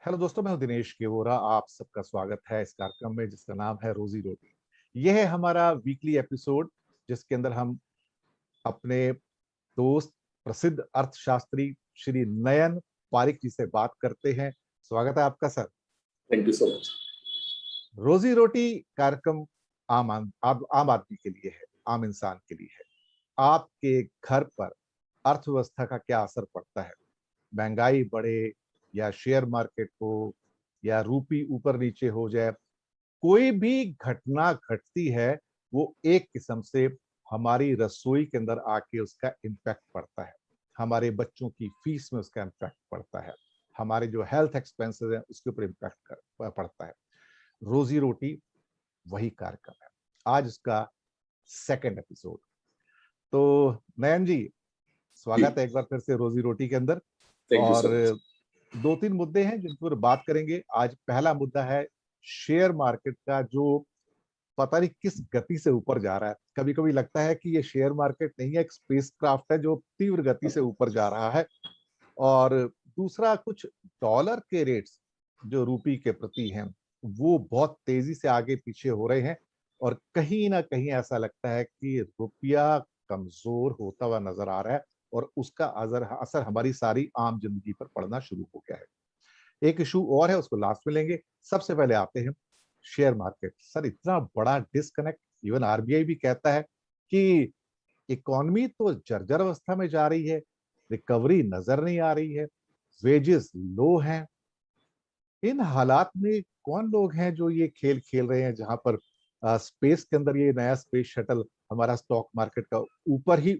Hello दोस्तों, मैं हूं दिनेश केवोरा। आप सबका स्वागत है इस कार्यक्रम में जिसका नाम है रोजी रोटी। यह है हमारा वीकली एपिसोड जिसके अंदर हम अपने दोस्त प्रसिद्ध अर्थशास्त्री श्री नयन पारिक जी से बात करते हैं। स्वागत है आपका sir. Thank you so much. रोजी रोटी कार्यक्रम आम आदमी के लिए है, आम इंसान के लिए है। आपके घर पर अर्थव्यवस्था का क्या असर पड़ता है? महंगाई बढ़े या शेयर मार्केट हो या रूपी ऊपर नीचे हो जाए, कोई भी घटना घटती है वो एक किस्म से हमारी रसोई के अंदर आके उसका इम्पैक्ट पड़ता है। हमारे बच्चों की फीस में उसका इम्पैक्ट पड़ता है, हमारे जो हेल्थ एक्सपेंसेस हैं उसके ऊपर इम्पैक्ट पड़ता है। रोजी रोटी वही कार्यक्रम है। आज उसका सेकंड एपिसोड। तो नयन जी, स्वागत है एक बार फिर से रोजी रोटी के अंदर। थैंक यू और सो मच। दो तीन मुद्दे हैं जिन पर बात करेंगे। आज पहला मुद्दा है शेयर मार्केट का, जो पता नहीं किस गति से ऊपर जा रहा है। कभी कभी लगता है कि ये शेयर मार्केट नहीं है, एक स्पेस क्राफ्ट है जो तीव्र गति से ऊपर जा रहा है। और दूसरा, कुछ डॉलर के रेट्स जो रूपी के प्रति हैं वो बहुत तेजी से आगे पीछे हो रहे हैं। और कहीं ना कहीं ऐसा लगता है कि रुपया कमजोर होता हुआ नजर आ रहा है और उसका असर असर हमारी सारी आम जिंदगी पर पड़ना शुरू हो गया है। एक इशू और है, उसको लास्ट में लेंगे। सबसे पहले आते हैं शेयर मार्केट। सर, इतना बड़ा डिस्कनेक्ट, इवन आरबीआई भी कहता है कि इकोनॉमी तो जर्जर अवस्था में जा रही है, रिकवरी नजर नहीं आ रही है, वेजेस लो हैं। इन हालात में कौन लोग हैं जो ये खेल खेल रहे हैं जहां पर स्पेस के अंदर ये नया स्पेस शटल हमारा स्टॉक मार्केट का ऊपर ही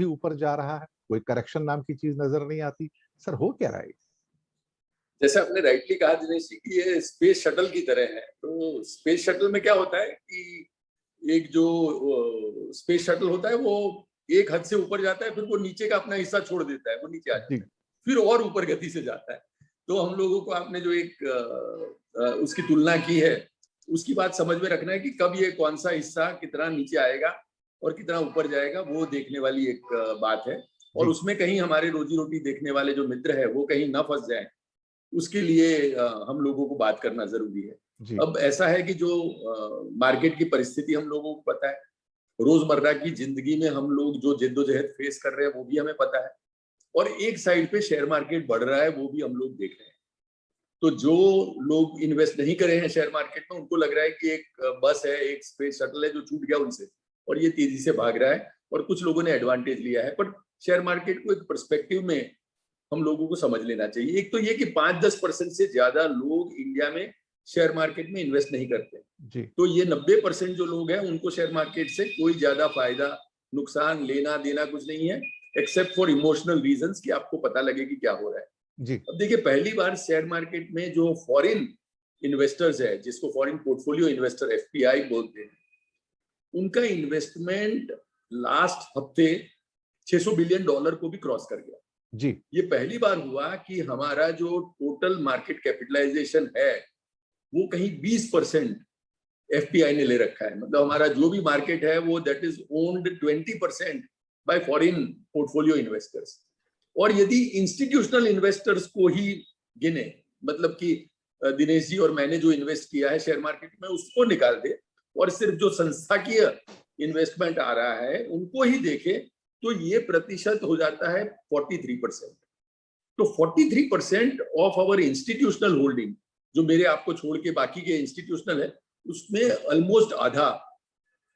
ऊपर जा रहा है, कोई करेक्शन नाम की चीज नजर नहीं आती। सर, हो क्या रहा है? जैसे आपने राइटली कहा दिनेश जी कि ये स्पेस शटल की तरह है। तो स्पेस शटल में क्या होता है कि एक जो स्पेस शटल होता है वो एक हद से ऊपर जाता है, फिर वो नीचे का अपना हिस्सा छोड़ देता है, वो नीचे आ जी। जाता है, फिर और ऊपर गति से जाता है। तो हम लोगों को आपने जो एक उसकी तुलना की है उसकी बात समझ में रखना है कि कब ये कौन सा हिस्सा कितना नीचे आएगा और कितना ऊपर जाएगा, वो देखने वाली एक बात है। और जी। उसमें कहीं हमारे रोजी रोटी देखने वाले जो मित्र है वो कहीं ना फंस जाए, उसके लिए हम लोगों को बात करना जरूरी है। जी। अब ऐसा है कि जो मार्केट की परिस्थिति हम लोगों को पता है, रोजमर्रा की जिंदगी में हम लोग जो जिद्दोजहद फेस कर रहे हैं वो भी हमें पता है, और एक साइड पे शेयर मार्केट बढ़ रहा है वो भी हम लोग देख रहे हैं। तो जो लोग इन्वेस्ट नहीं करे हैं शेयर मार्केट में, उनको लग रहा है कि एक बस है, एक स्पेस शटल है जो छूट गया उनसे और ये तेजी से भाग रहा है, और कुछ लोगों ने एडवांटेज लिया है। बट शेयर मार्केट को एक पर्सपेक्टिव में हम लोगों को समझ लेना चाहिए। एक तो ये कि 5-10% से ज्यादा लोग इंडिया में शेयर मार्केट में इन्वेस्ट नहीं करते। जी। तो ये 90% जो लोग हैं उनको शेयर मार्केट से कोई ज्यादा फायदा नुकसान लेना देना कुछ नहीं है, एक्सेप्ट फॉर इमोशनल रीजंस कि आपको पता लगे कि क्या हो रहा है। जी। अब देखिए, पहली बार शेयर मार्केट में जो फॉरेन इन्वेस्टर्स है, जिसको फॉरेन पोर्टफोलियो इन्वेस्टर एफपीआई बोलते हैं, उनका इन्वेस्टमेंट लास्ट हफ्ते $600 बिलियन को भी क्रॉस कर गया। जी। ये पहली बार हुआ कि हमारा जो टोटल मार्केट कैपिटलाइजेशन है वो कहीं 20% एफपीआई ने ले रखा है। मतलब हमारा जो भी मार्केट है वो that is owned 20% bye foreign portfolio investors. और यदि इंस्टीट्यूशनल इन्वेस्टर्स को ही गिने, मतलब कि दिनेश जी और मैंने जो इन्वेस्ट किया है शेयर मार्केट में उसको निकाल दे और सिर्फ जो संस्थाकीय इन्वेस्टमेंट आ रहा है उनको ही देखे, तो ये प्रतिशत हो जाता है 43%। तो 43% ऑफ आवर इंस्टीट्यूशनल होल्डिंग, जो मेरे आपको छोड़ के बाकी के इंस्टीट्यूशनल है, उसमें ऑलमोस्ट आधा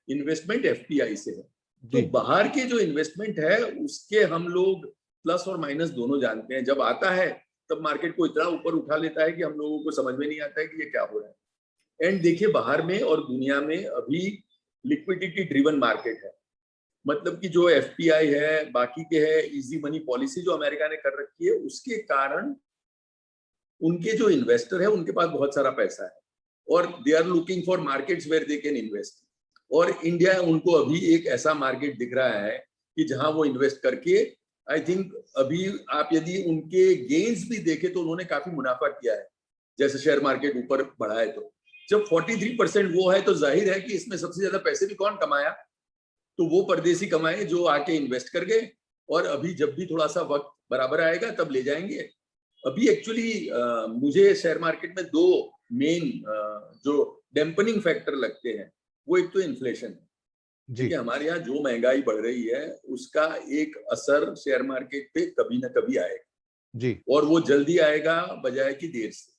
इन्वेस्टमेंट एफपीआई से है। तो जी। बाहर के जो इन्वेस्टमेंट है उसके हम लोग प्लस और माइनस दोनों जानते हैं। जब आता है तब मार्केट को इतना ऊपर उठा लेता है कि हम लोगों को समझ में नहीं आता है कि ये क्या हो रहा है। एंड देखिए, बाहर में और दुनिया में अभी लिक्विडिटी ड्रिवन मार्केट है। मतलब कि जो एफपीआई है, बाकी के है, इजी मनी पॉलिसी जो अमेरिका ने कर रखी है, उसके कारण उनके जो इन्वेस्टर है उनके पास बहुत सारा पैसा है और they are looking for markets where they can invest. और इंडिया उनको अभी एक ऐसा मार्केट दिख रहा है कि जहां वो इन्वेस्ट करके, आई थिंक अभी आप यदि उनके गेन्स भी देखें तो उन्होंने काफी मुनाफा किया है, जैसे शेयर मार्केट ऊपर बढ़ा है। तो जब 43% वो है तो जाहिर है कि इसमें सबसे ज्यादा पैसे भी कौन कमाया, तो वो परदेसी कमाए जो आके इन्वेस्ट कर गए, और अभी जब भी थोड़ा सा वक्त बराबर आएगा तब ले जाएंगे। अभी एक्चुअली मुझे शेयर मार्केट में दो मेन जो डैम्पनिंग फैक्टर लगते हैं, वो एक तो इन्फ्लेशन है। जी देखिए हमारे यहाँ जो महंगाई बढ़ रही है उसका एक असर शेयर मार्केट पे कभी ना कभी आएगा, जी और वो जल्दी आएगा बजाय कि देर से।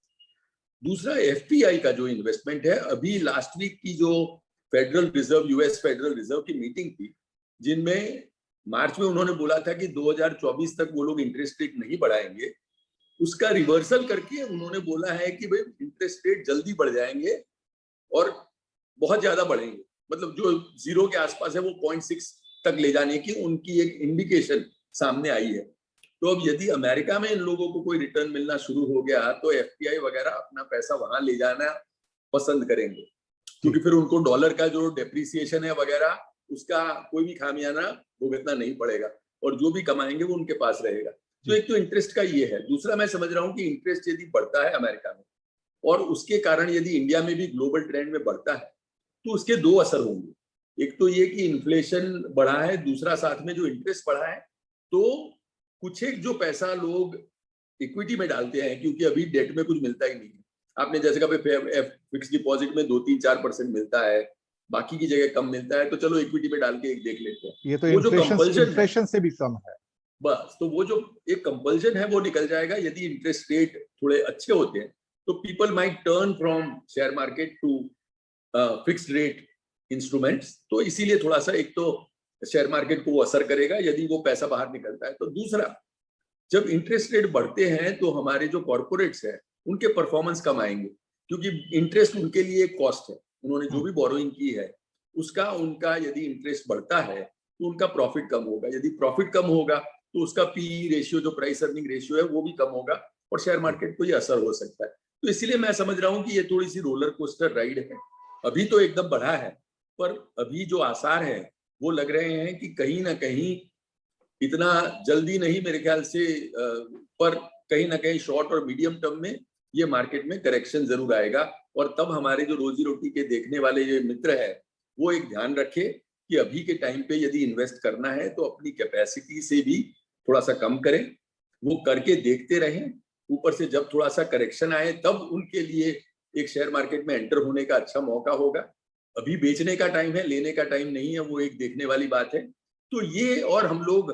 दूसरा एफपीआई का जो इन्वेस्टमेंट है, अभी लास्ट वीक की जो federal reserve, US federal reserve की मीटिंग थी, जिनमें मार्च में उन्होंने बोला था कि 2024 तक वो लोग इंटरेस्ट रेट नहीं बढ़ाएंगे, उसका रिवर्सल करके उन्होंने बोला है कि भाई इंटरेस्ट रेट जल्दी बढ़ जाएंगे और बहुत ज्यादा बढ़ेंगे। मतलब जो जीरो के आसपास है वो 0.6 तक ले जाने की उनकी एक इंडिकेशन सामने आई है। तो अब यदि अमेरिका में इन लोगों को कोई रिटर्न मिलना शुरू हो गया तो एफपीआई वगैरह अपना पैसा वहां ले जाना पसंद करेंगे, क्योंकि जी फिर उनको डॉलर का जो डेप्रिसिएशन है वगैरह उसका कोई भी खामियाना भुगतना नहीं पड़ेगा, और जो भी कमाएंगे वो उनके पास रहेगा। तो जी एक तो इंटरेस्ट का ये है। दूसरा मैं समझ रहा हूँ कि इंटरेस्ट यदि बढ़ता है अमेरिका में और उसके कारण यदि इंडिया में भी ग्लोबल ट्रेंड में बढ़ता है, तो उसके दो असर होंगे। एक तो ये कि इन्फ्लेशन बढ़ा है, दूसरा साथ में जो इंटरेस्ट बढ़ा है, तो कुछ एक जो पैसा लोग इक्विटी में डालते हैं, क्योंकि अभी डेट में कुछ मिलता ही नहीं है। आपने जैसे कहा फिक्स डिपॉजिट में 2-3-4% मिलता है, बाकी की जगह कम मिलता है, तो चलो इक्विटी में डाल के एक देख लेते हैं। ये तो वो जो इन्फ्लेशन कंपल्शन है, इन्फ्लेशन से भी कम है। बस तो वो जो एक कंपल्शन है वो निकल जाएगा। यदि इंटरेस्ट रेट थोड़े अच्छे होते हैं तो people might turn from share market to fixed rate instruments. तो इसीलिए थोड़ा सा एक तो शेयर मार्केट को वो असर करेगा यदि वो पैसा बाहर निकलता है। तो दूसरा, जब इंटरेस्ट रेट बढ़ते हैं तो हमारे जो कॉर्पोरेट्स हैं उनके परफॉर्मेंस कम आएंगे, क्योंकि इंटरेस्ट उनके लिए एक कॉस्ट है। उन्होंने जो भी बोरोइंग की है उसका उनका यदि इंटरेस्ट बढ़ता है तो उनका प्रॉफिट कम होगा। यदि प्रॉफिट कम होगा तो उसका पीई रेशियो, जो प्राइस अर्निंग रेशियो है, वो भी कम होगा और शेयर मार्केट को ये असर हो सकता है। तो इसीलिए मैं समझ रहा हूँ कि ये थोड़ी सी रोलर कोस्टर राइड है। अभी तो एकदम बढ़ा है, पर अभी जो आसार है वो लग रहे हैं कि कहीं ना कहीं इतना जल्दी नहीं मेरे ख्याल से, पर कहीं ना कहीं शॉर्ट और मीडियम टर्म में ये मार्केट में करेक्शन जरूर आएगा। और तब हमारे जो रोजी रोटी के देखने वाले ये मित्र है वो एक ध्यान रखे कि अभी के टाइम पे यदि इन्वेस्ट करना है तो अपनी कैपेसिटी से भी थोड़ा सा कम करें, वो करके देखते रहें। ऊपर से जब थोड़ा सा करेक्शन आए तब उनके लिए एक शेयर मार्केट में एंटर होने का अच्छा मौका होगा। अभी बेचने का टाइम है, लेने का टाइम नहीं है, वो एक देखने वाली बात है। तो ये, और हम लोग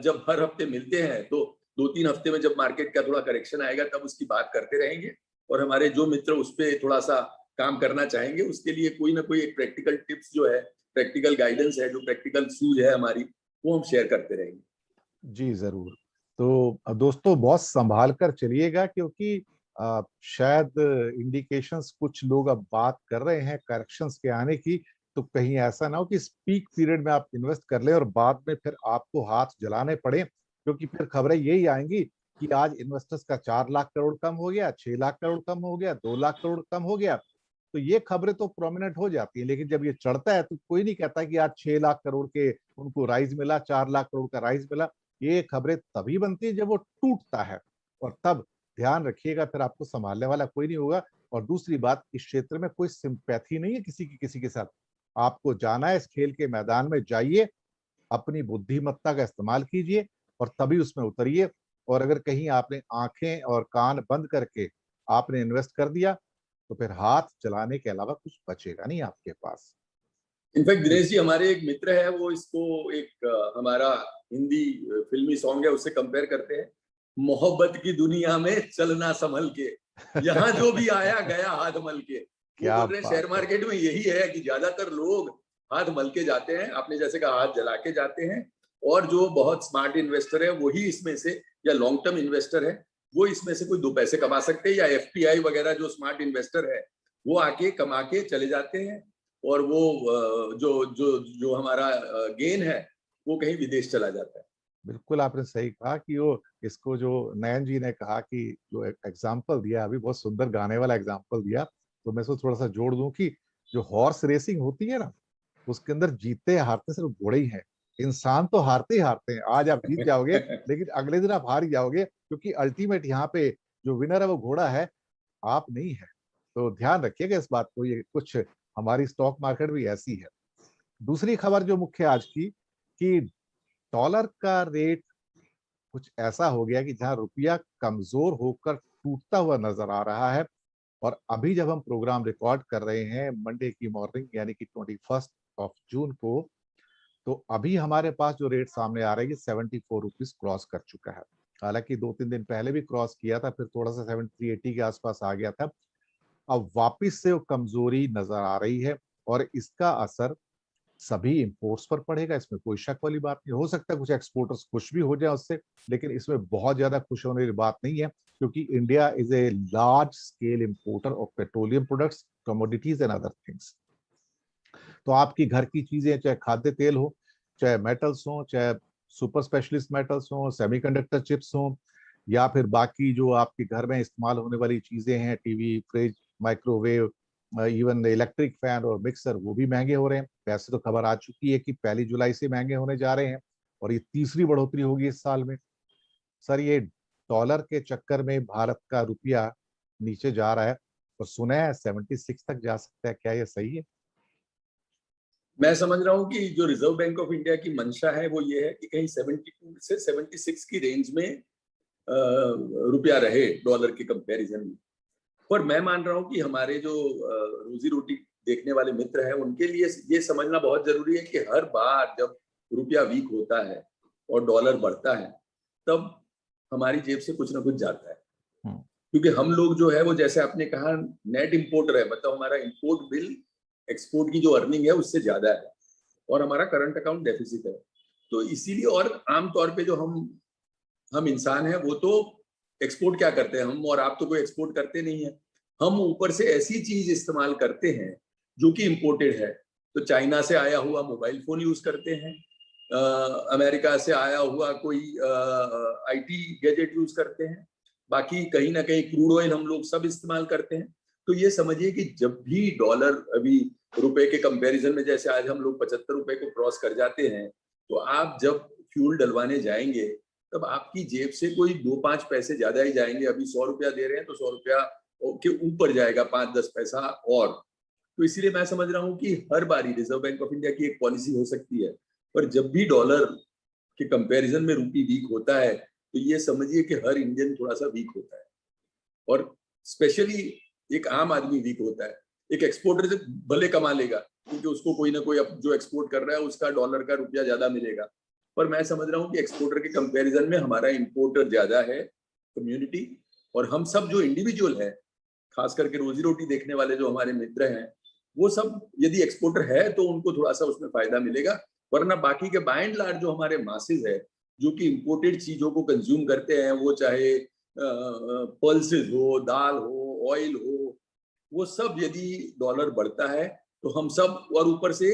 जब हर हफ्ते मिलते हैं तो 2-3 हफ्ते में जब मार्केट का थोड़ा करेक्शन आएगा तब उसकी बात करते रहेंगे। और हमारे जो मित्र उस पर थोड़ा सा काम करना चाहेंगे उसके लिए कोई ना कोई एक प्रैक्टिकल टिप्स जो है, प्रैक्टिकल गाइडेंस है, जो प्रैक्टिकल सूझ है हमारी, वो हम शेयर करते रहेंगे। जी जरूर। तो दोस्तों बहुत संभाल कर चलिएगा, क्योंकि शायद इंडिकेशंस कुछ लोग अब बात कर रहे हैं करेक्शंस के आने की। तो कहीं ऐसा ना हो कि इस पीक पीरियड में आप इन्वेस्ट कर लें और बाद में फिर आपको हाथ जलाने पड़े, क्योंकि फिर खबरें यही आएंगी कि आज इन्वेस्टर्स का 4 लाख करोड़ कम हो गया, 6 लाख करोड़ कम हो गया, 2 लाख करोड़ कम हो गया। तो ये खबरें तो प्रोमिनेंट हो जाती है, लेकिन जब ये चढ़ता है तो कोई नहीं कहता कि आज 6 लाख करोड़ के उनको राइज मिला, 4 लाख करोड़ का राइज मिला। ये खबरें तभी बनती है जब वो टूटता है, और तब ध्यान रखिएगा फिर आपको संभालने वाला कोई नहीं होगा। और दूसरी बात, इस क्षेत्र में कोई सिंपैथी नहीं है किसी की किसी के साथ। आपको जाना है इस खेल के मैदान में, जाइए, अपनी बुद्धिमत्ता का इस्तेमाल कीजिए और तभी उसमें उतरिए। और अगर कहीं आपने आंखें और कान बंद करके आपने इन्वेस्ट कर दिया तो फिर हाथ चलाने के अलावा कुछ बचेगा नहीं आपके पास। इनफैक्ट जी दिनेश जी, हमारे एक मित्र है वो इसको एक हमारा हिंदी फिल्मी सॉन्ग है उससे कंपेयर करते हैं, मोहब्बत की दुनिया में चलना संभल के, यहाँ जो भी आया गया हाथ मल के। वो क्या बोल रहे हैं शेयर बात है। मार्केट में यही है कि ज्यादातर लोग हाथ मल के जाते हैं, आपने जैसे कहा हाथ जला के जाते हैं। और जो बहुत स्मार्ट इन्वेस्टर है वही इसमें से, या लॉन्ग टर्म इन्वेस्टर है, वो इसमें से कोई 2 पैसे कमा सकते हैं, या एफपीआई वगैरह जो स्मार्ट इन्वेस्टर है वो आके कमा के चले जाते हैं। और वो जो जो जो हमारा गेन है वो कहीं विदेश चला जाता है। बिल्कुल आपने सही कहा कि वो, इसको जो नयन जी ने कहा कि जो एग्जाम्पल दिया अभी, बहुत सुंदर गाने वाला एग्जाम्पल दिया। तो मैं इसको थोड़ा सा जोड़ दूं कि जो हॉर्स रेसिंग होती है ना, उसके अंदर जीतते हारते सिर्फ घोड़े ही हैं। इंसान तो हारते ही हारते हैं, आज आप जीत जाओगे लेकिन अगले दिन आप हार ही जाओगे, क्योंकि अल्टीमेट यहाँ पे जो विनर है वो घोड़ा है, आप नहीं है। तो ध्यान रखिएगा इस बात को। ये कुछ हमारी स्टॉक मार्केट भी ऐसी है। दूसरी खबर जो मुख्य आज की, कि डॉलर का रेट कुछ ऐसा हो गया कि जहां रुपया कमजोर होकर टूटता हुआ नजर आ रहा है। और अभी जब हम प्रोग्राम रिकॉर्ड कर रहे हैं मंडे की मॉर्निंग यानी कि 21 को, तो अभी हमारे पास जो रेट सामने आ रही है 74 रुपीज क्रॉस कर चुका है। हालांकि 2-3 दिन पहले भी क्रॉस किया था, फिर थोड़ा सा 73-80 के आसपास आ गया था। अब वापिस से वो कमजोरी नजर आ रही है और इसका असर सभी इंपोर्ट्स पर पड़ेगा, इसमें कोई शक वाली बात नहीं। हो सकता है कुछ एक्सपोर्टर्स खुश भी हो जाए उससे, लेकिन इसमें बहुत ज्यादा खुश होने की बात नहीं है, क्योंकि India is a large scale importer of petroleum products, commodities and other things. तो आपकी घर की चीजें, चाहे खाद्य तेल हो, चाहे मेटल्स हो, चाहे सुपर स्पेशलिस्ट मेटल्स हो, सेमीकंडक्टर चिप्स हो, या फिर बाकी जो आपके घर में इस्तेमाल होने वाली चीजें हैं, TV, fridge, microwave, even electric fan और मिक्सर, वो भी महंगे हो रहे हैं। वैसे तो खबर आ चुकी है कि 1 जुलाई से महंगे होने जा रहे हैं और ये तीसरी बढ़ोतरी होगी इस साल में। सर, ये डॉलर के चक्कर में भारत का रुपया नीचे जा रहा है और सुना है 76 तक जा सकता है, क्या ये सही है? मैं समझ रहा हूँ कि जो रिजर्व बैंक ऑफ इंडिया की मंशा है वो ये है कि कहीं 72 से 76 की रेंज में रुपया रहे डॉलर के कंपैरिजन में। पर मैं मान रहा हूँ कि हमारे जो रोजी रोटी देखने वाले मित्र हैं उनके लिए ये समझना बहुत जरूरी है कि हर बार जब रुपया वीक होता है और डॉलर बढ़ता है, तब हमारी जेब से कुछ ना कुछ जाता है। क्योंकि हम लोग जो है वो, जैसे आपने कहा, नेट इंपोर्टर है, मतलब हमारा इंपोर्ट बिल एक्सपोर्ट की जो अर्निंग है उससे ज्यादा है और हमारा करंट अकाउंट डेफिसिट है। तो इसीलिए, और आमतौर पे जो हम इंसान हैं वो तो एक्सपोर्ट क्या करते हैं, हम और आप तो कोई एक्सपोर्ट करते नहीं है। हम ऊपर से ऐसी चीज इस्तेमाल करते हैं जो कि इम्पोर्टेड है। तो चाइना से आया हुआ मोबाइल फोन यूज करते हैं, अमेरिका से आया हुआ कोई आईटी गैजेट यूज करते हैं, बाकी कहीं ना कहीं क्रूड ऑयल हम लोग सब इस्तेमाल करते हैं। तो ये समझिए कि जब भी डॉलर अभी रुपए के कंपैरिजन में, जैसे आज हम लोग 75 रुपए को क्रॉस कर जाते हैं, तो आप जब फ्यूल डलवाने जाएंगे तब आपकी जेब से कोई 2-5 पैसे ज्यादा ही जाएंगे। अभी 100 रुपया दे रहे हैं तो 100 रुपया के ऊपर जाएगा 5-10 पैसा और। तो इसीलिए मैं समझ रहा हूँ कि हर बारी रिजर्व बैंक ऑफ इंडिया की एक पॉलिसी हो सकती है, पर जब भी डॉलर के कंपैरिजन में रुपी वीक होता है तो ये समझिए कि हर इंडियन थोड़ा सा वीक होता है, और स्पेशली एक आम आदमी वीक होता है। एक एक्सपोर्टर से भले कमा लेगा क्योंकि उसको कोई ना कोई जो एक्सपोर्ट कर रहा है उसका डॉलर का रुपया ज्यादा मिलेगा, पर मैं समझ रहा हूँ कि एक्सपोर्टर के कंपैरिजन में हमारा इंपोर्टर ज्यादा है कम्युनिटी। और हम सब जो इंडिविजुअल है, खास करके रोजी रोटी देखने वाले जो हमारे मित्र हैं, वो सब यदि एक्सपोर्टर है तो उनको थोड़ा सा उसमें फायदा मिलेगा। वरना बाकी के बाय एंड लार्ज जो हमारे मासेज है जो कि इंपोर्टेड चीजों को कंज्यूम करते हैं, वो चाहे पल्सेस हो, दाल हो, ऑयल हो, वो सब यदि डॉलर बढ़ता है तो हम सब, और ऊपर से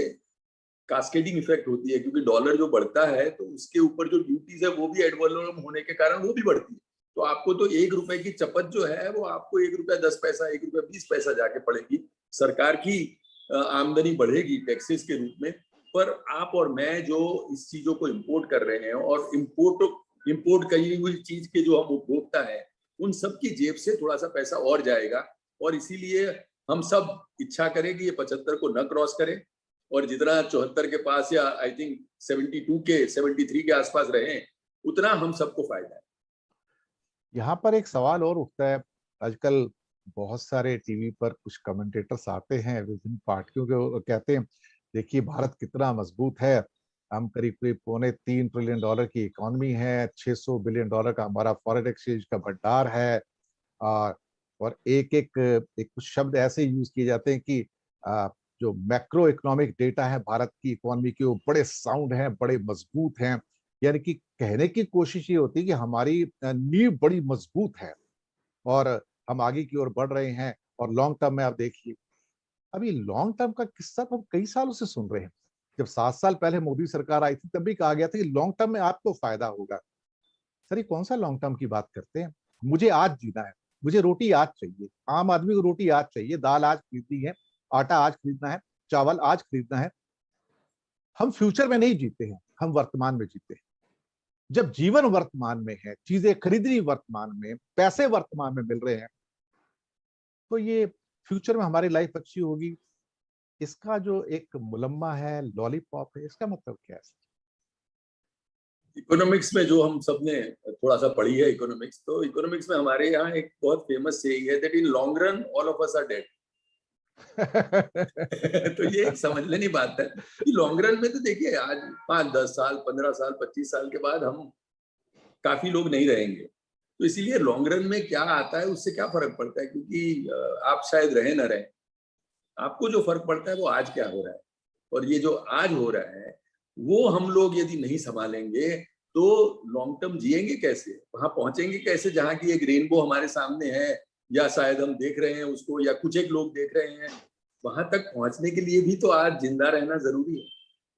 कास्केडिंग इफेक्ट होती है क्योंकि डॉलर जो बढ़ता है तो उसके ऊपर जो ड्यूटीज है वो भी एडवर्लोरम होने के कारण वो भी बढ़ती है। तो आपको तो 1 रुपए की चपत जो है वो आपको 1 रुपया 10 पैसा, 1 रुपया 20 पैसा जाके पड़ेगी। सरकार की आमदनी बढ़ेगी टैक्सेस के रूप में, पर आप और मैं जो इस चीजों को इम्पोर्ट कर रहे हैं और इम्पोर्ट करी हुई चीज के जो हम उपभोक्ता है, उन सब की जेब से थोड़ा सा पैसा और जाएगा। और इसीलिए हम सब इच्छा करें कि ये 75 को न क्रॉस करें और जितना 74 के पास या आई थिंक 72 के 73 के आसपास रहे, उतना हम सबको फायदा है। यहाँ पर एक सवाल और उठता है। आजकल बहुत सारे टीवी पर कुछ कमेंटेटर्स आते हैं विभिन्न पार्टियों के, वो कहते हैं देखिए भारत कितना मजबूत है, हम करीब करीब $3.25 ट्रिलियन की इकोनॉमी है, $600 बिलियन का हमारा फॉरेन एक्सचेंज का भंडार है। आ, और एक कुछ शब्द ऐसे यूज किए जाते हैं कि जो मैक्रो इकोनॉमिक डेटा है भारत की इकोनॉमी के, वो बड़े साउंड हैं, बड़े मजबूत हैं। यानी कि कहने की कोशिश ये होती है कि हमारी नींव बड़ी मजबूत है और हम आगे की ओर बढ़ रहे हैं। और लॉन्ग टर्म में आप देखिए, अभी लॉन्ग टर्म का किस्सा तो हम कई सालों से सुन रहे हैं। जब 7 साल पहले मोदी सरकार आई थी तब भी कहा गया था कि लॉन्ग टर्म में आपको फायदा होगा। सर, ये कौन सा लॉन्ग टर्म की बात करते हैं? मुझे आज जीना है, मुझे रोटी आज चाहिए, आम आदमी को रोटी आज चाहिए, दाल आज खरीदनी है, आटा आज खरीदना है, चावल आज खरीदना है। हम फ्यूचर में नहीं जीते हैं, हम वर्तमान में जीते हैं। जब जीवन वर्तमान में है, चीजें खरीदनी वर्तमान में, पैसे वर्तमान में मिल रहे हैं, तो ये फ्यूचर में हमारी लाइफ अच्छी होगी। इसका जो एक मुलम्मा है, लॉलीपॉप है, इसका मतलब क्या है? इकोनॉमिक्स में जो हम सबने थोड़ा सा पढ़ी है इकोनॉमिक्स, तो इकोनॉमिक्स में हमारे यहाँ एक बहुत फेमस सेइंग है that in long run all of us are dead. तो ये एक समझ लेनी बात है कि लॉन्ग रन में तो देखिए आज 5-10 साल 15 साल 25 साल के बाद हम काफी लोग नहीं रहेंगे, तो इसीलिए लॉन्ग रन में क्या आता है उससे क्या फर्क पड़ता है, क्योंकि आप शायद रहे ना रहे, आपको जो फर्क पड़ता है वो आज क्या हो रहा है। और ये जो आज हो रहा है वो हम लोग यदि नहीं संभालेंगे तो लॉन्ग टर्म जिएंगे कैसे, वहां पहुंचेंगे कैसे जहां की एक रेनबो हमारे सामने है, या शायद हम देख रहे हैं उसको, या कुछ एक लोग देख रहे हैं। वहां तक पहुंचने के लिए भी तो आज जिंदा रहना जरूरी है।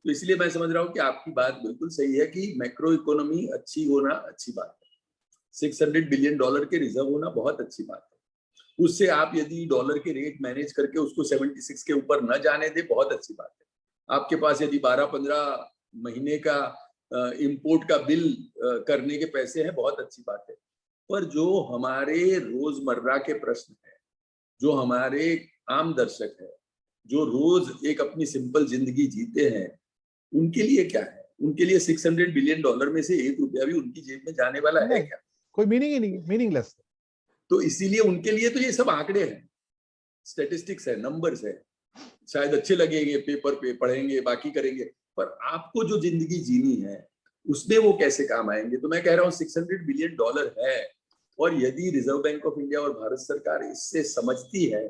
तो इसलिए मैं समझ रहा हूँ कि आपकी बात बिल्कुल सही है कि मैक्रो इकोनॉमी अच्छी होना अच्छी बात है। $600 बिलियन के रिजर्व होना बहुत अच्छी बात है। उससे आप यदि डॉलर के रेट मैनेज करके उसको 76 के ऊपर न जाने दे, बहुत अच्छी बात है। आपके पास यदि 12-15 महीने का इंपोर्ट का बिल करने के पैसे हैं, बहुत अच्छी बात है। पर जो हमारे रोजमर्रा के प्रश्न है, जो हमारे आम दर्शक है, जो रोज एक अपनी सिंपल जिंदगी जीते हैं, उनके लिए क्या है? उनके लिए $600 बिलियन में से ₹1 भी उनकी जेब में जाने वाला है क्या? कोई मीनिंग ही नहीं, मीनिंगलेस। तो इसीलिए उनके लिए तो ये सब आंकड़े हैं, स्टैटिस्टिक्स है, नंबर्स है। शायद अच्छे लगेंगे, पेपर पे पढ़ेंगे, बाकी करेंगे, पर आपको जो जिंदगी जीनी है उसमें वो कैसे काम आएंगे। तो मैं कह रहा हूँ $600 बिलियन है, और यदि रिजर्व बैंक ऑफ इंडिया और भारत सरकार इससे समझती है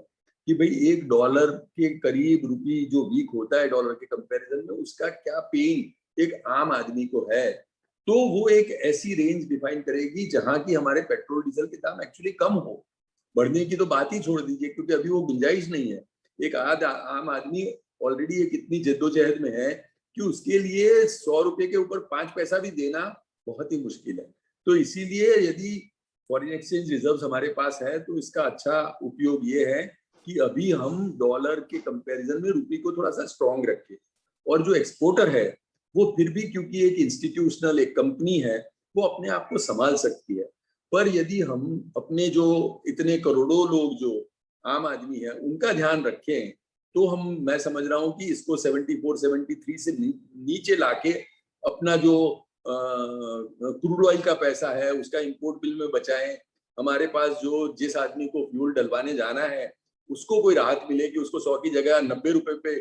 कि भाई $1 के करीब रुपी जो वीक होता है डॉलर के कंपैरिजन में, उसका क्या पेन एक आम आदमी को है, तो वो एक ऐसी रेंज डिफाइन करेगी जहां की हमारे पेट्रोल डीजल के दाम एक्चुअली कम हो। बढ़ने की तो बात ही छोड़ दीजिए, क्योंकि अभी वो गुंजाइश नहीं है। एक आम आदमी ऑलरेडी एक इतनी जद्दोजहद में है कि उसके लिए ₹100 के ऊपर 5 पैसा भी देना बहुत ही मुश्किल है। तो इसीलिए यदि फॉरेन एक्सचेंज रिजर्व्स हमारे पास है तो इसका अच्छा उपयोग ये है कि अभी हम डॉलर के कंपैरिजन में रुपये को थोड़ा सा स्ट्रॉन्ग रखें। और जो एक्सपोर्टर है वो फिर भी, क्योंकि एक इंस्टीट्यूशनल एक कंपनी है, वो अपने आप को संभाल सकती है। पर यदि हम अपने जो इतने करोड़ों लोग जो आम आदमी है उनका ध्यान रखें, तो मैं समझ रहा हूँ कि इसको 74-73 से नीचे लाके अपना जो क्रूड ऑयल का पैसा है उसका इंपोर्ट बिल में बचाएं। हमारे पास जो जिस आदमी को फ्यूल डलवाने जाना है उसको कोई राहत मिले कि उसको 100 की जगह ₹90 पे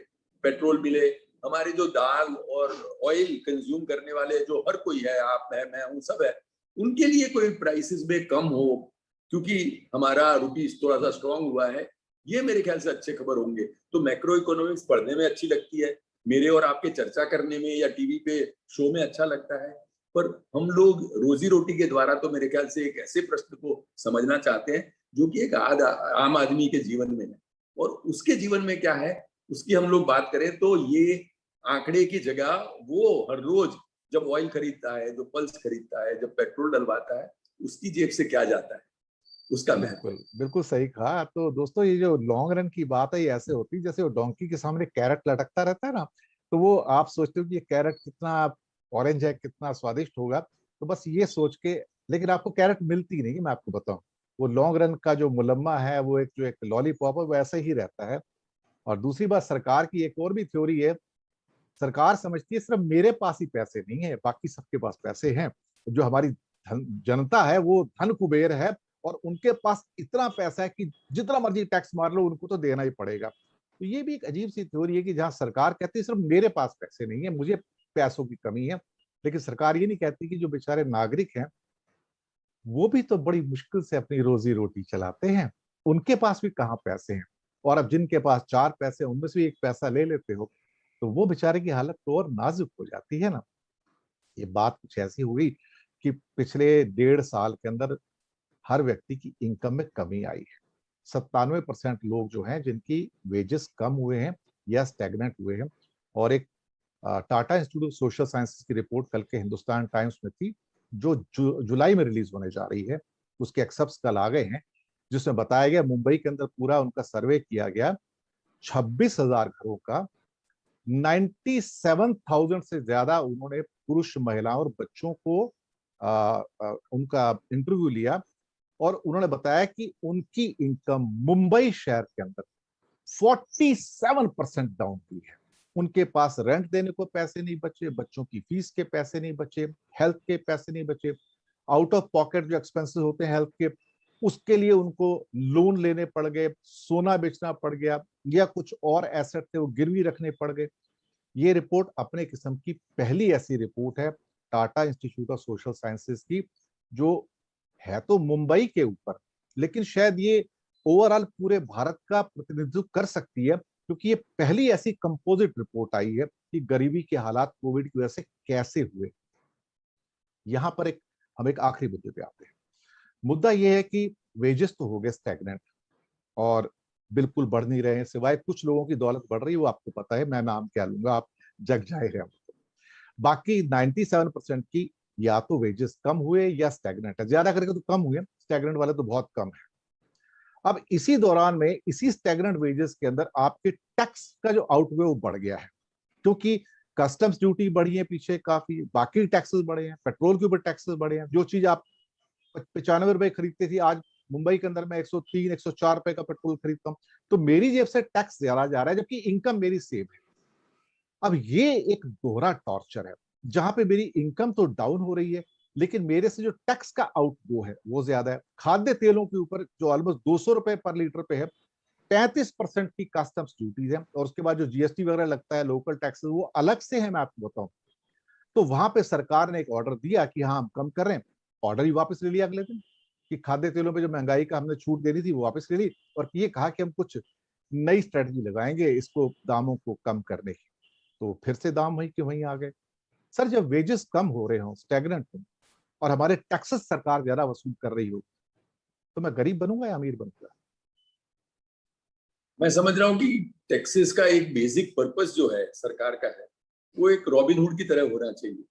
पेट्रोल मिले। हमारे जो दाल और ऑयल कंज्यूम करने वाले जो हर कोई है, आप है, मैं हूँ, सब है, उनके लिए कोई प्राइसेस में कम हो, क्योंकि हमारा रुपी थोड़ा सा स्ट्रांग हुआ है। ये मेरे ख्याल से अच्छे खबर होंगे। तो मैक्रो इकोनॉमिक्स पढ़ने में अच्छी लगती है, मेरे और आपके चर्चा करने में या टीवी पे शो में अच्छा लगता है, पर हम लोग रोजी रोटी के द्वारा तो मेरे ख्याल से एक ऐसे प्रश्न को समझना चाहते हैं जो कि एक आम आदमी के जीवन में है, और उसके जीवन में क्या है उसकी हम लोग बात करें तो ये आंकड़े की जगह वो हर रोज जब ऑयल खरीदता है, जो पल्स खरीदता है, जब पेट्रोल डलवाता है, उसकी जेब से क्या जाता है, उसका महत्व। बिल्कुल बिल्कुल सही कहा। तो दोस्तों, ये जो लॉन्ग रन की बात है ये ऐसे होती है जैसे वो डोंकी के सामने कैरेट लटकता रहता है ना, तो वो आप सोचते हो कि ये कैरेट कितना ऑरेंज है, कितना स्वादिष्ट होगा, तो बस ये सोच के, लेकिन आपको कैरेट मिलती नहीं है। मैं आपको बताऊं, वो लॉन्ग रन का जो मुलम्मा है, वो एक जो एक लॉलीपॉप है, वो ऐसे ही रहता है। और दूसरी बात, सरकार की एक और भी थ्योरी है। सरकार समझती है सिर्फ मेरे पास ही पैसे नहीं है, बाकी सबके पास पैसे हैं। जो हमारी जनता है वो धन कुबेर है, और उनके पास इतना पैसा है कि जितना मर्जी टैक्स मार लो उनको तो देना ही पड़ेगा। तो ये भी एक अजीब सी थ्योरी है कि जहां सरकार कहती है सिर्फ मेरे पास पैसे नहीं है, मुझे पैसों की कमी है, लेकिन सरकार ये नहीं कहती कि जो बेचारे नागरिक हैं वो भी तो बड़ी मुश्किल से अपनी रोजी रोटी चलाते हैं, उनके पास भी कहाँ पैसे हैं। और अब जिनके पास 4 पैसे, उनमें से भी 1 पैसा ले लेते हो, तो वो बेचारे की हालत तो और नाजुक हो जाती है ना। ये बात कुछ ऐसी हुई कि पिछले 1.5 साल के अंदर हर व्यक्ति की इनकम में कमी आई है। 97% लोग जो हैं जिनकी वेजेस कम हुए हैं या स्टैग्नेंट हुए हैं। और एक Tata institute of social sciences की रिपोर्ट कल के हिंदुस्तान टाइम्स में थी, जो जुलाई में रिलीज होने जा रही है, उसके एक्सेप्ट्स कल आ गए हैं, जिसमें बताया गया मुंबई के अंदर पूरा उनका सर्वे किया गया, 26,000 घरों का 97,000 से ज्यादा उन्होंने पुरुष, महिलाओं और बच्चों को उनका इंटरव्यू लिया, और उन्होंने बताया कि उनकी इनकम मुंबई शहर के अंदर 47% डाउन हुई है। उनके पास रेंट देने को पैसे नहीं बचे, बच्चों की फीस के पैसे नहीं बचे, हेल्थ के पैसे नहीं बचे, आउट ऑफ पॉकेट जो एक्सपेंसेस होते हैं हेल्थ के, उसके लिए उनको लोन लेने पड़ गए, सोना बेचना पड़ गया, या कुछ और एसेट थे वो गिरवी रखने पड़ गए। ये रिपोर्ट अपने किस्म की पहली ऐसी रिपोर्ट है Tata institute of social sciences की, जो है तो मुंबई के ऊपर, लेकिन शायद ये ओवरऑल पूरे भारत का प्रतिनिधित्व कर सकती है, क्योंकि ये पहली ऐसी कंपोजिट रिपोर्ट आई है कि गरीबी के हालात कोविड की वजह से कैसे हुए। यहां पर हम एक आखिरी मुद्दे पे आते हैं। मुद्दा यह है कि वेजेस तो हो गए स्टैग्नेंट और बिल्कुल बढ़ नहीं रहे हैं, सिवाय कुछ लोगों की दौलत बढ़ रही है, वो आपको पता है, मैं नाम क्या लूंगा, आप जग जाहिर है। बाकी 97% की या तो वेजेस कम हुए या स्टैग्नेंट है, ज्यादा करके तो कम हुए, स्टैग्नेंट वाले तो बहुत कम है। अब इसी दौरान में इसी स्टैग्नेंट वेजेस के अंदर आपके टैक्स का जो आउटवे वो बढ़ गया है, क्योंकि कस्टम्स ड्यूटी बढ़ी है पीछे काफी, बाकी टैक्सेस बढ़े हैं, पेट्रोल के ऊपर टैक्सेस बढ़े हैं। जो चीज आप 95 रुपए खरीदते थी, आज मुंबई के अंदर मैं 103 104 रुपए का पेट्रोल खरीदता हूँ, तो मेरी जेब से टैक्स ज्यादा जा रहा है, जबकि इनकम मेरी सेम है। अब ये एक दोहरा टॉर्चर है, जहां पे मेरी इनकम तो डाउन हो रही है, लेकिन मेरे से जो टैक्स का आउटगो है वो ज्यादा है। खाद्य तेलों के ऊपर जो ऑलमोस्ट 200 रुपए पर लीटर पे है, 35% की कस्टम्स ड्यूटीज है, और उसके बाद जो जीएसटी वगैरह लगता है, लोकल टैक्सेस, वो अलग से है, मैं आपको बताऊं। तो वहां पे सरकार ने एक ऑर्डर दिया कि हाँ हम कम कर रहे हैं, ऑर्डर ही वापस ले लिया अगले दिन, कि खाद्य तेलों पे जो महंगाई का हमने छूट देनी थी वो वापस ले ली, और ये कहा कि हम कुछ नई स्ट्रेटजी लगाएंगे इसको दामों को कम करने की। तो फिर से दाम वहीं के वहीं आ गए। सर, जब वेजेस कम हो रहे हो, स्टैग्नेंट हो, और हमारे टैक्सेस सरकार ज्यादा वसूल कर रही हो, तो मैं गरीब बनूंगा या अमीर बनूंगा? मैं समझ रहा हूँ कि टैक्सेस का एक बेसिक पर्पस जो है सरकार का है, वो एक रॉबिनहुड की तरह होना चाहिए,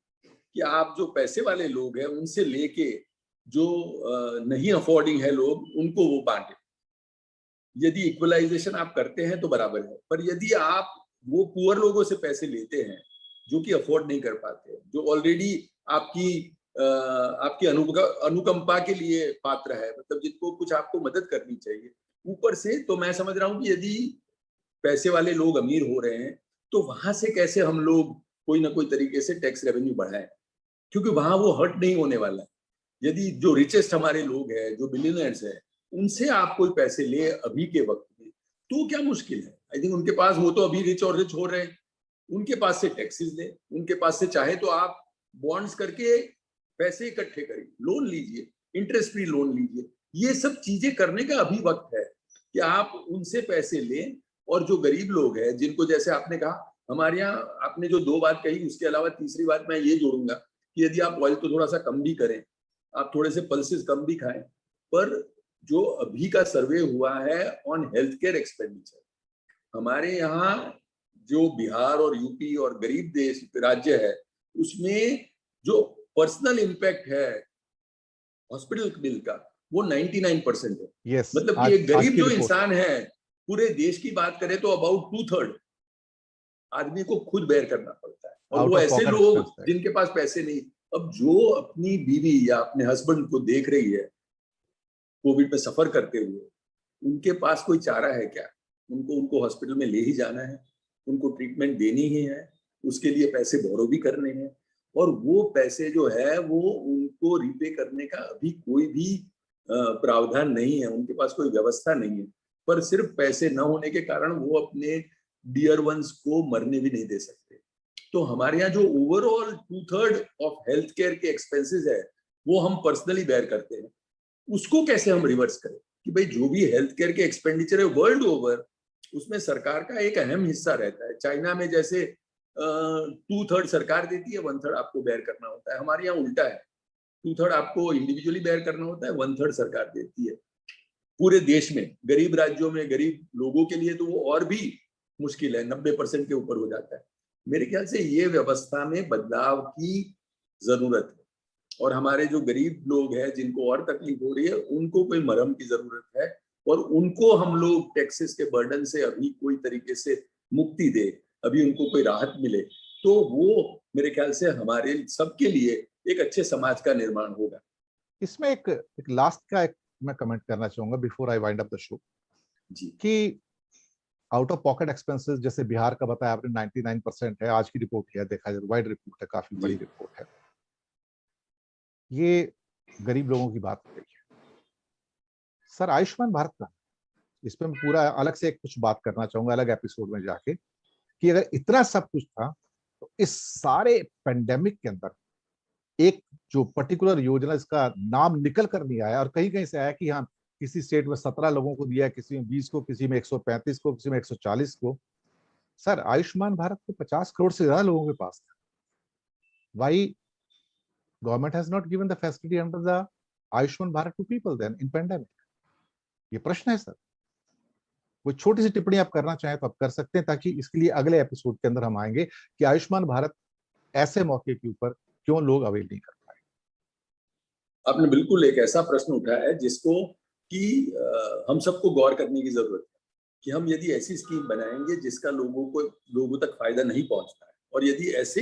कि आप जो पैसे वाले लोग हैं उनसे लेके जो नहीं अफोर्डिंग है लोग, उनको वो बांटे। यदि इक्वलाइजेशन आप करते हैं तो बराबर है, पर यदि आप वो पुअर लोगों से पैसे लेते हैं जो कि अफोर्ड नहीं कर पाते, जो ऑलरेडी आपकी आपकी अनुकंपा के लिए पात्र है, मतलब जिनको कुछ आपको मदद करनी चाहिए ऊपर से, तो मैं समझ रहा हूँ कि यदि पैसे वाले लोग अमीर हो रहे हैं तो वहां से कैसे हम लोग कोई ना कोई तरीके से टैक्स रेवेन्यू बढ़ाएं, क्योंकि वहां वो हर्ट नहीं होने वाला है। यदि जो रिचेस्ट हमारे लोग हैं, जो बिलियनर्स हैं, उनसे आप कोई पैसे ले अभी के वक्त में, तो क्या मुश्किल है? आई थिंक उनके पास, वो तो अभी रिच और रिच हो रहे हैं, उनके पास से टैक्सेस ले, उनके पास से चाहे तो आप बॉन्ड्स करके पैसे इकट्ठे करिए, लोन लीजिए, इंटरेस्ट फ्री लोन लीजिए। ये सब चीजें करने का अभी वक्त है कि आप उनसे पैसे लें। और जो गरीब लोग हैं, जिनको जैसे आपने कहा, हमारे यहाँ आपने जो दो बात कही, उसके अलावा तीसरी बात मैं ये जोड़ूंगा कि यदि आप ऑयल तो थोड़ा सा कम भी करें, आप थोड़े से पल्सेस कम भी खाएं, पर जो अभी का सर्वे हुआ है ऑन हेल्थ केयर एक्सपेंडिचर, हमारे यहाँ जो बिहार और यूपी और गरीब देश राज्य है, उसमें जो पर्सनल इम्पैक्ट है हॉस्पिटल बिल का, वो 99% है। यस, मतलब कि एक आज गरीब की जो रिपोर्ट है। इंसान है, पूरे देश की बात करें तो अबाउट 2/3 आदमी को खुद बेयर करना पड़ता है, और आउट वो ऑफ ऐसे पॉकेट लोग एक्सपेंस है। जिनके पास पैसे नहीं। अब जो अपनी बीवी या अपने हस्बैंड को देख रही है कोविड में सफर करते हुए, उनके पास कोई चारा है क्या? उनको उनको हॉस्पिटल में ले ही जाना है, उनको ट्रीटमेंट देनी ही है, उसके लिए पैसे बोरो भी करने हैं, और वो पैसे जो है वो उनको रीपे करने का अभी कोई भी प्रावधान नहीं है, उनके पास कोई व्यवस्था नहीं है। पर सिर्फ पैसे न होने के कारण वो अपने डियर वंस को मरने भी नहीं दे सकते। तो हमारे यहाँ जो ओवरऑल 2/3 ऑफ हेल्थ केयर के एक्सपेंसेस है, वो हम पर्सनली बेयर करते हैं। उसको कैसे हम रिवर्स करें कि भाई जो भी हेल्थ केयर के एक्सपेंडिचर है वर्ल्ड ओवर, उसमें सरकार का एक अहम हिस्सा रहता है। चाइना में जैसे 2/3 सरकार देती है, 1/3 आपको बेयर करना होता है। हमारे यहाँ उल्टा है, 2/3 आपको इंडिविजुअली बेयर करना होता है, 1/3 सरकार देती है। पूरे देश में गरीब राज्यों में गरीब लोगों के लिए तो वो और भी मुश्किल है, 90% के ऊपर हो जाता है। मेरे ख्याल से ये व्यवस्था में बदलाव की जरूरत है, और हमारे जो गरीब लोग हैं जिनको और तकलीफ हो रही है, उनको कोई मरहम की जरूरत है, और उनको हम लोग टैक्सेस के बर्डन से अभी कोई तरीके से मुक्ति दे, अभी उनको कोई राहत मिले, तो वो मेरे ख्याल से हमारे सबके लिए एक अच्छे समाज का निर्माण होगा। इसमें एक लास्ट का एक मैं कमेंट करना चाहूंगा before I wind up the show, जी। कि आउट ऑफ पॉकेट एक्सपेंसेस जैसे बिहार का बताया आपने 99% है, आज की रिपोर्ट है, देखा जाए वाइड रिपोर्ट है, काफी बड़ी रिपोर्ट है। ये गरीब लोगों की बात हो रही है। सर आयुष्मान भारत का, इस पे मैं पूरा अलग से कुछ बात करना चाहूंगा अलग एपिसोड में जाके, कि अगर इतना सब कुछ था तो इस सारे पेंडेमिक के अंदर एक जो पर्टिकुलर योजना, इसका नाम निकल कर नहीं आया, और कहीं कहीं से आया कि हाँ किसी स्टेट में 17 लोगों को दिया, किसी में 20 को, किसी में 135 को, किसी में 140 को। सर आयुष्मान भारत तो 50 करोड़ से ज्यादा लोगों के पास था। Why government has not given the facility under the Ayushman Bharat to people then in pandemic? ये प्रश्न है सर। कोई छोटी सी टिप्पणी आप करना चाहें तो आप कर सकते हैं, ताकि इसके लिए अगले एपिसोड के अंदर हम आएंगे कि आयुष्मान भारत ऐसे मौके के ऊपर क्यों लोग अवेल नहीं कर पाए। आपने बिल्कुल एक ऐसा प्रश्न उठाया है जिसको कि हम सबको गौर करने की जरूरत है कि हम यदि ऐसी स्कीम बनाएंगे जिसका लोगों तक फायदा नहीं पहुंचता है, और यदि ऐसे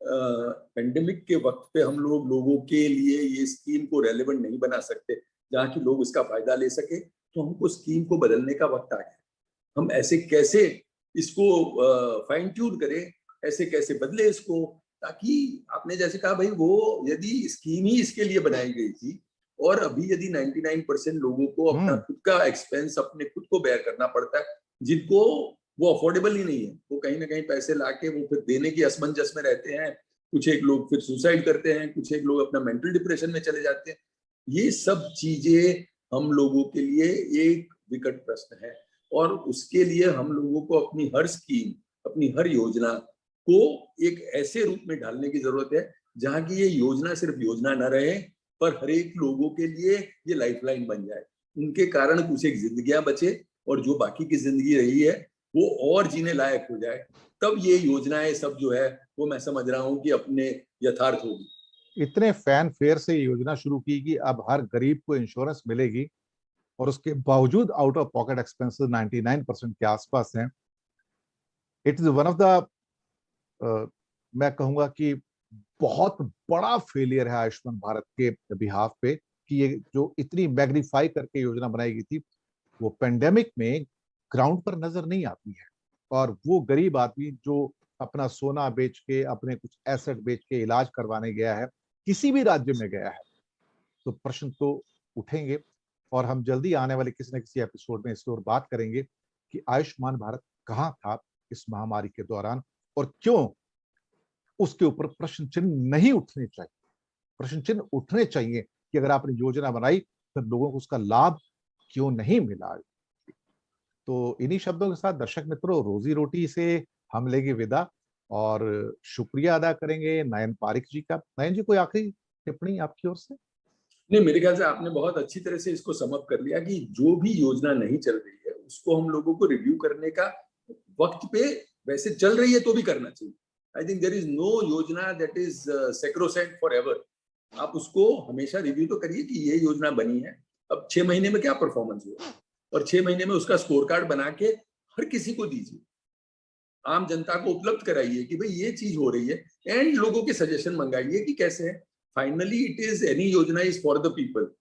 पेंडेमिक के वक्त पे हम लोगों के लिए ये स्कीम को रेलेवेंट नहीं बना सकते जहाँ की लोग इसका फायदा ले सके, तो हमको स्कीम को बदलने का वक्त आ गया। हम ऐसे कैसे इसको फाइन ट्यून करें, ऐसे कैसे बदले इसको, ताकि आपने जैसे कहा भाई, वो यदि स्कीम ही इसके लिए बनाई गई थी, और अभी यदि 99% लोगों को अपना खुद का एक्सपेंस अपने खुद को बेयर करना पड़ता है, जिनको वो अफोर्डेबल ही नहीं है, वो कहीं ना कहीं पैसे लाके वो फिर देने की असमंजस में रहते हैं। कुछ एक लोग फिर सुसाइड करते हैं, कुछ एक लोग अपना मेंटल डिप्रेशन में चले जाते हैं। ये सब चीजें हम लोगों के लिए एक विकट प्रश्न है, और उसके लिए हम लोगों को अपनी हर स्कीम, अपनी हर योजना को एक ऐसे रूप में ढालने की जरूरत है जहां की ये योजना सिर्फ योजना न रहे, पर हर एक लोगों के लिए ये लाइफलाइन बन जाए। उनके कारण कुछ एक जिंदगियां बचे, और जो बाकी की जिंदगी रही है वो और जीने लायक हो जाए। तब ये योजनाएं सब जो है वो मैं समझ रहा हूँ कि अपने यथार्थ होगी। इतने फैन फेयर से योजना शुरू की कि अब हर गरीब को इंश्योरेंस मिलेगी, और उसके बावजूद आउट ऑफ पॉकेट एक्सपेंसेस 99% के आसपास हैं। It is one of the, मैं कहूंगा कि बहुत बड़ा फेलियर है आयुष्मान भारत के बिहाफ पे, कि ये जो इतनी मैग्नीफाई करके योजना बनाई गई थी, वो पेंडेमिक में ग्राउंड पर नजर नहीं आती है। और वो गरीब आदमी जो अपना सोना बेच के, अपने कुछ एसेट बेच के इलाज करवाने गया है, किसी भी राज्य में गया है, तो प्रश्न तो उठेंगे। और हम जल्दी आने वाले किसी न किसी एपिसोड में इसकी और बात करेंगे कि आयुष्मान भारत कहाँ था इस महामारी के दौरान, और क्यों उसके ऊपर प्रश्न चिन्ह नहीं उठने चाहिए। प्रश्न चिन्ह उठने चाहिए कि अगर आपने योजना बनाई तो लोगों को उसका लाभ क्यों नहीं मिला। तो इन्हीं शब्दों के साथ दर्शक मित्रों, रोजी रोटी से हम लेंगे विदा, और शुक्रिया अदा करेंगे नयन पारिक जी का। नयन जी, कोई आखिरी टिप्पणी आपकी ओर से? नहीं, मेरे ख्याल से आपने बहुत अच्छी तरह से इसको समअप कर लिया कि जो भी योजना नहीं चल रही है उसको हम लोगों को रिव्यू करने का वक्त पे, वैसे चल रही है तो भी करना चाहिए। I think there is no योजना that is sacrosanct forever. आप उसको हमेशा रिव्यू तो करिए कि ये योजना बनी है, अब 6 महीने में क्या परफॉर्मेंस हुआ, और 6 महीने में उसका स्कोर कार्ड बना के हर किसी को दीजिए, आम जनता को उपलब्ध कराइए कि भाई ये चीज हो रही है, एंड लोगों के सजेशन मंगाइए कि कैसे है। फाइनली इट इज एनी योजना इज फॉर द पीपल,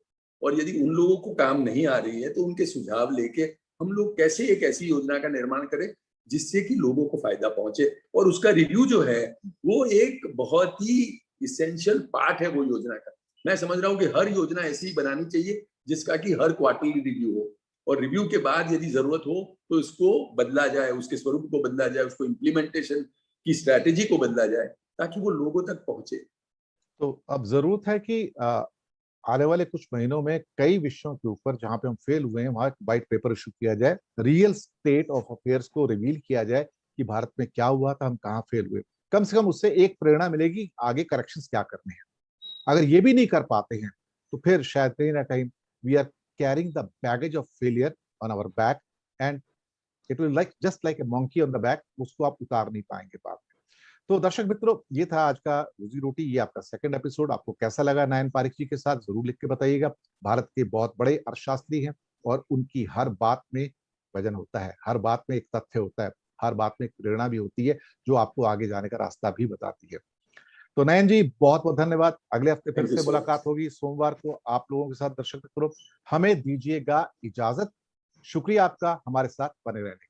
और यदि उन लोगों को काम नहीं आ रही है तो उनके सुझाव लेके हम लोग कैसे एक ऐसी योजना का निर्माण करें जिससे कि लोगों को फायदा पहुंचे, और उसका रिव्यू जो है वो एक बहुत ही इसेंशियल पार्ट है वो योजना का। मैं समझ रहा हूँ कि हर योजना ऐसी ही बनानी चाहिए जिसका कि हर क्वार्टरली रिव्यू हो, और रिव्यू के बाद यदि जरूरत हो तो इसको बदला जाए, उसके स्वरूप को बदला जाए, उसको इम्प्लीमेंटेशन की स्ट्रैटेजी को बदला जाए, ताकि वो लोगों तक पहुंचे। तो अब जरूरत है कि आने वाले कुछ महीनों में कई विषयों के ऊपर जहां पे हम फेल हुए हैं वहां व्हाइट पेपर इशू किया जाए, रियल स्टेट ऑफ अफेयर्स को रिवील किया जाए कि भारत में क्या हुआ था, हम कहाँ फेल हुए। कम से कम उससे एक प्रेरणा मिलेगी आगे करेक्शंस क्या करने हैं। अगर ये भी नहीं कर पाते हैं तो फिर शायद कहीं ना कहीं we are carrying the baggage of failure on our back, and it will like just like a monkey on the back, उसको आप उतार नहीं पाएंगे बाद में। तो दर्शक मित्रों, ये था आज का रोजी रोटी, ये आपका सेकंड एपिसोड। आपको कैसा लगा नयन पारिक जी के साथ, जरूर लिख के बताइएगा। भारत के बहुत बड़े अर्थशास्त्री हैं, और उनकी हर बात में वजन होता है, हर बात में एक तथ्य होता है, हर बात में एक प्रेरणा भी होती है जो आपको आगे जाने का रास्ता भी बताती है। तो नयन जी, बहुत बहुत धन्यवाद। अगले हफ्ते फिर से मुलाकात होगी सोमवार को आप लोगों के साथ। दर्शक मित्रों, हमें दीजिएगा इजाजत। शुक्रिया आपका हमारे साथ बने रहने।